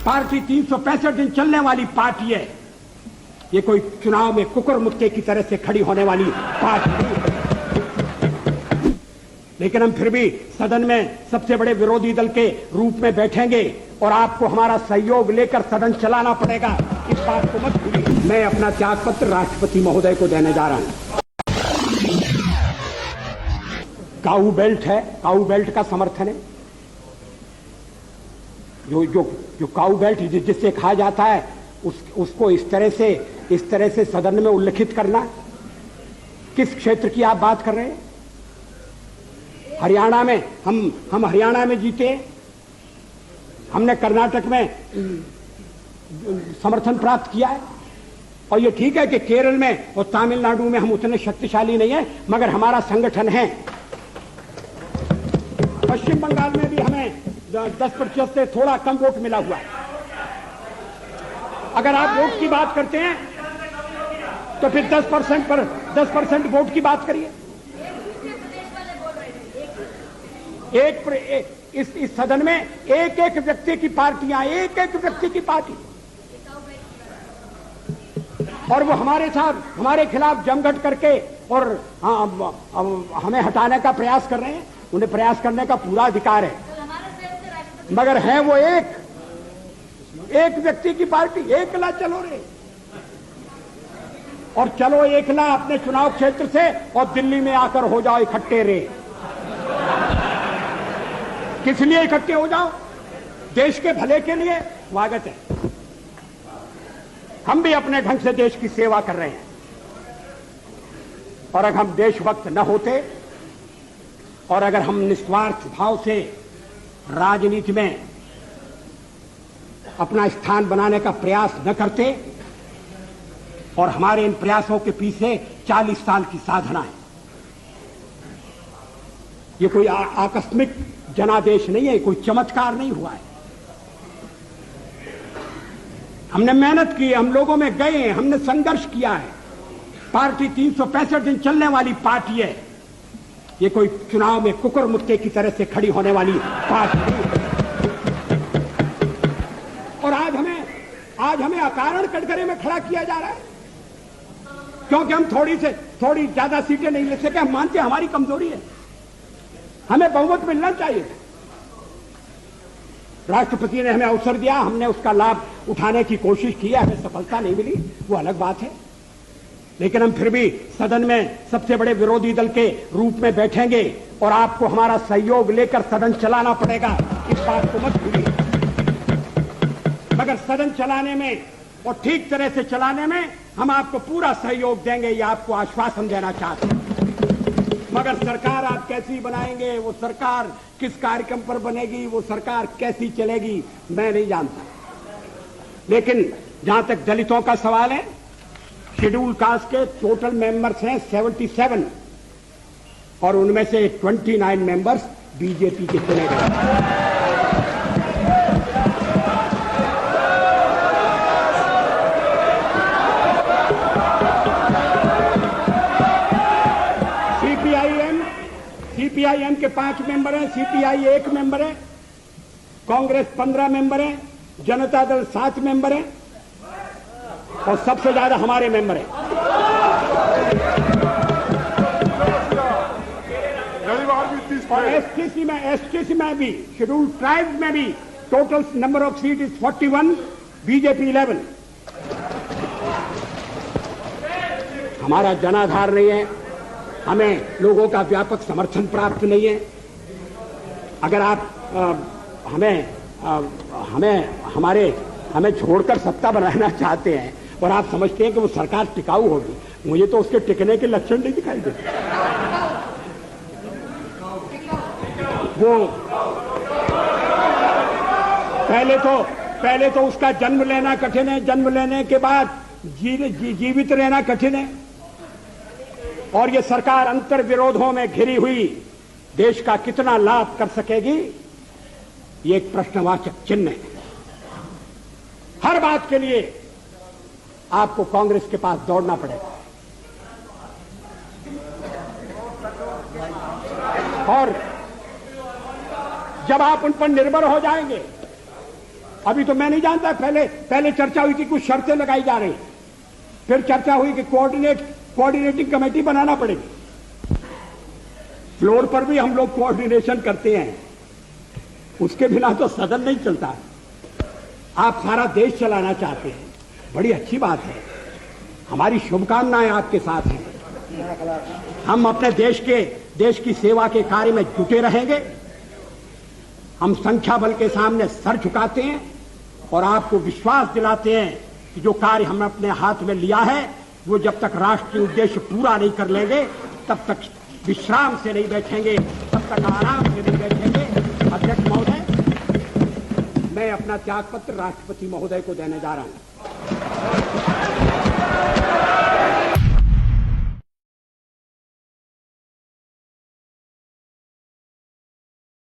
Party 365 दिन चलने वाली पार्टी है। ये कोई चुनाव में कुकुर मुक्के की तरह से खड़ी होने वाली पार्टी नहीं है। लेकिन हम फिर भी सदन में सबसे बड़े विरोधी दल के रूप में बैठेंगे और आपको हमारा सहयोग लेकर सदन चलाना पड़ेगा, इस बात को मत भूलिए। मैं अपना त्यागपत्र राष्ट्रपति महोदय को देने जा रहा हूं। काऊ बेल्ट है, काऊ बेल्ट का समर्थन है। जो काऊ बेल्ट जिससे कहा जाता है उसको इस तरह से सदन में उल्लेखित करना। किस क्षेत्र की आप बात कर रहे हैं? हरियाणा में हम हरियाणा में जीते, हमने कर्नाटक में समर्थन प्राप्त किया है। और ये ठीक है कि केरल में और तमिलनाडु में हम उतने शक्तिशाली नहीं है, मगर हमारा संगठन है। पश्चिम बंगाल में भी हमें 10% से थोड़ा कम वोट मिला हुआ है। अगर आप वोट की बात करते हैं तो फिर 10% वोट की बात करिए। इस सदन में एक एक व्यक्ति की पार्टियां, एक एक व्यक्ति की पार्टी, और वो हमारे साथ हमारे खिलाफ जमघट करके और हमें हटाने का प्रयास कर रहे हैं। उन्हें प्रयास करने का पूरा अधिकार है, मगर है वो एक व्यक्ति की पार्टी। एकला चलो रे, और चलो एकला अपने चुनाव क्षेत्र से और दिल्ली में आकर हो जाओ इकट्ठे रे। किस लिए इकट्ठे हो जाओ? देश के भले के लिए। स्वागत है, हम भी अपने ढंग से देश की सेवा कर रहे हैं। और अगर हम देशभक्त न होते और अगर हम निस्वार्थ भाव से राजनीति में अपना स्थान बनाने का प्रयास न करते, और हमारे इन प्रयासों के पीछे 40 साल की साधना है। ये कोई आकस्मिक जनादेश नहीं है, कोई चमत्कार नहीं हुआ है। हमने मेहनत की, हम लोगों में गए, हमने संघर्ष किया है। पार्टी 365 दिन चलने वाली पार्टी है। ये कोई चुनाव में कुकुर मुक्के की तरह से खड़ी होने वाली पार्टी नहीं है। और आज हमें अकारण कटघरे में खड़ा किया जा रहा है, क्योंकि हम थोड़ी ज्यादा सीटें नहीं ले सके। हम मानते हैं हमारी कमजोरी है, हमें बहुमत मिलना चाहिए। राष्ट्रपति ने हमें अवसर दिया, हमने उसका लाभ उठाने की कोशिश की है। हमें सफलता नहीं मिली, वो अलग बात है। लेकिन हम फिर भी सदन में सबसे बड़े विरोधी दल के रूप में बैठेंगे और आपको हमारा सहयोग लेकर सदन चलाना पड़ेगा, इस बात को मत भूलिए। मगर सदन चलाने में और ठीक तरह से चलाने में हम आपको पूरा सहयोग देंगे, ये आपको आश्वासन देना चाहते हैं। मगर सरकार आप कैसी बनाएंगे, वो सरकार किस कार्यक्रम पर बनेगी, वो सरकार कैसी चलेगी, मैं नहीं जानता। लेकिन जहां तक दलितों का सवाल है, शेड्यूल कास्ट के टोटल मेंबर्स हैं 77, और उनमें से 29 मेंबर्स बीजेपी के चुने गए। सीपीआईएम के 5 मेंबर हैं, सीपीआई 1 मेंबर है, कांग्रेस 15 मेंबर है, जनता दल 7 मेंबर है, और सबसे ज्यादा हमारे मेंबर हैं। और एसटीसी में भी, शेड्यूल ट्राइब में भी total number of seat is 41, BJP 11। हमारा जनाधार नहीं है, हमें लोगों का व्यापक समर्थन प्राप्त नहीं है। अगर आप हमें छोड़कर सत्ता बनाना चाहते हैं और आप समझते हैं कि वो सरकार टिकाऊ होगी, मुझे तो उसके टिकने के लक्षण नहीं दिखाई देते। वो पहले तो उसका जन्म लेना कठिन है, जन्म लेने के बाद जीवित रहना कठिन है। और ये सरकार अंतर विरोधों में घिरी हुई देश का कितना लाभ कर सकेगी, ये एक प्रश्नवाचक चिन्ह है। हर बात के लिए आपको कांग्रेस के पास दौड़ना पड़ेगा, और जब आप उन पर निर्भर हो जाएंगे अभी तो मैं नहीं जानता, पहले चर्चा हुई कि कुछ शर्तें लगाई जा रही, फिर चर्चा हुई कि कोऑर्डिनेटिंग कमेटी बनाना पड़ेगी। फ्लोर पर भी हम लोग कोऑर्डिनेशन करते हैं, उसके बिना तो सदन नहीं चलता। आप सारा देश चलाना चाहते हैं, बड़ी अच्छी बात है, हमारी शुभकामनाएं आपके साथ हैं। हम अपने देश की सेवा के कार्य में जुटे रहेंगे। हम संख्या बल के सामने सर झुकाते हैं और आपको विश्वास दिलाते हैं कि जो कार्य हमने अपने हाथ में लिया है वो जब तक राष्ट्रीय उद्देश्य पूरा नहीं कर लेंगे तब तक विश्राम से नहीं बैठेंगे, तब तक आराम से नहीं बैठेंगे। अध्यक्ष महोदय, मैं अपना त्यागपत्र राष्ट्रपति महोदय को देने जा रहा हूं।